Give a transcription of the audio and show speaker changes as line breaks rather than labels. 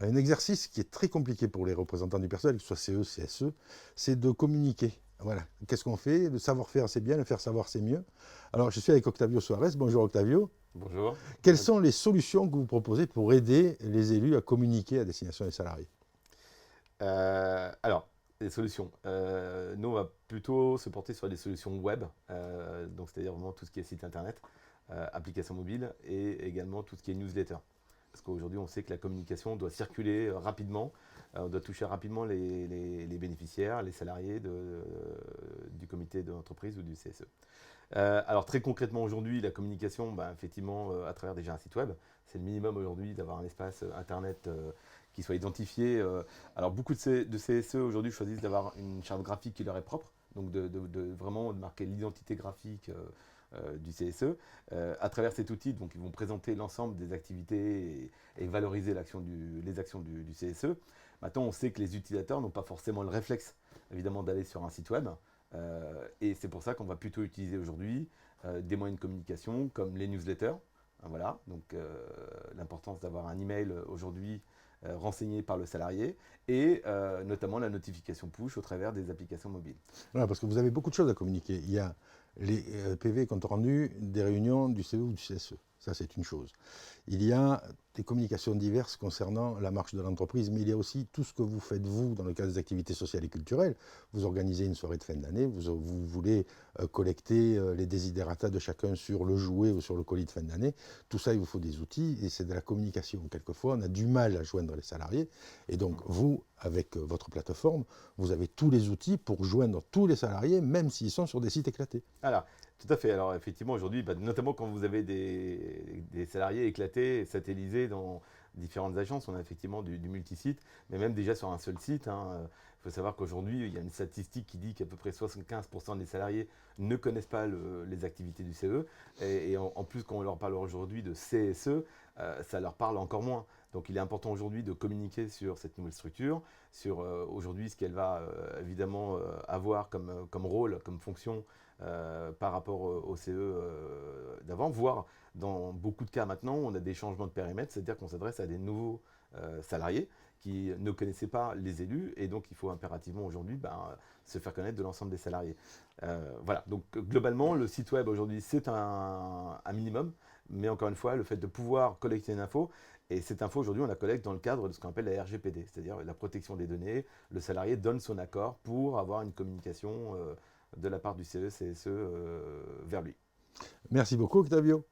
Un exercice qui est très compliqué pour les représentants du personnel, que ce soit CE, CSE, c'est de communiquer. Voilà. Qu'est-ce qu'on fait? Le savoir-faire, c'est bien, le faire savoir, c'est mieux. Alors, je suis avec Octavio Suarez. Bonjour Octavio.
Bonjour.
Quelles sont les solutions que vous proposez pour aider les élus à communiquer à destination des salariés?
Alors, les solutions. Nous, on va plutôt se porter sur des solutions web, donc c'est-à-dire vraiment tout ce qui est site internet, application mobile et également tout ce qui est newsletter. Parce qu'aujourd'hui, on sait que la communication doit circuler rapidement, on doit toucher rapidement les bénéficiaires, les salariés du comité de l'entreprise ou du CSE. Alors très concrètement aujourd'hui, la communication, effectivement, à travers déjà un site web, c'est le minimum aujourd'hui d'avoir un espace internet qui soit identifié. Alors beaucoup de CSE aujourd'hui choisissent d'avoir une charte graphique qui leur est propre, donc vraiment de marquer l'identité graphique du CSE. À travers cet outil, donc, ils vont présenter l'ensemble des activités et valoriser les actions du CSE. Maintenant, on sait que les utilisateurs n'ont pas forcément le réflexe, évidemment, d'aller sur un site web. Et c'est pour ça qu'on va plutôt utiliser aujourd'hui des moyens de communication comme les newsletters. Voilà, donc l'importance d'avoir un email aujourd'hui renseigné par le salarié et notamment la notification push au travers des applications mobiles.
Voilà, parce que vous avez beaucoup de choses à communiquer. Il y a les PV compte rendu des réunions du CE ou du CSE. Ça, c'est une chose. Il y a des communications diverses concernant la marche de l'entreprise, mais il y a aussi tout ce que vous faites, vous, dans le cadre des activités sociales et culturelles. Vous organisez une soirée de fin d'année, vous voulez collecter les desiderata de chacun sur le jouet ou sur le colis de fin d'année. Tout ça, il vous faut des outils et c'est de la communication. Quelquefois, on a du mal à joindre les salariés. Et donc, vous, avec votre plateforme, vous avez tous les outils pour joindre tous les salariés, même s'ils sont sur des sites éclatés.
Alors, tout à fait. Alors, effectivement, aujourd'hui, notamment quand vous avez des salariés éclatés, satellisés dans différentes agences, on a effectivement du multisite, mais même déjà sur un seul site. Il faut savoir qu'aujourd'hui, il y a une statistique qui dit qu'à peu près 75% des salariés ne connaissent pas les activités du CE. Et en plus, quand on leur parle aujourd'hui de CSE, ça leur parle encore moins. Donc, il est important aujourd'hui de communiquer sur cette nouvelle structure, sur aujourd'hui ce qu'elle va évidemment avoir comme rôle, comme fonction par rapport au CE d'avant, voire dans beaucoup de cas maintenant, on a des changements de périmètre, c'est-à-dire qu'on s'adresse à des nouveaux salariés qui ne connaissaient pas les élus et donc il faut impérativement aujourd'hui se faire connaître de l'ensemble des salariés. Voilà, donc globalement, le site web aujourd'hui c'est un minimum, mais encore une fois, le fait de pouvoir collecter une info, et cette info aujourd'hui on la collecte dans le cadre de ce qu'on appelle la RGPD, c'est-à-dire la protection des données, le salarié donne son accord pour avoir une communication de la part du CE, CSE vers lui.
Merci beaucoup, Octavio.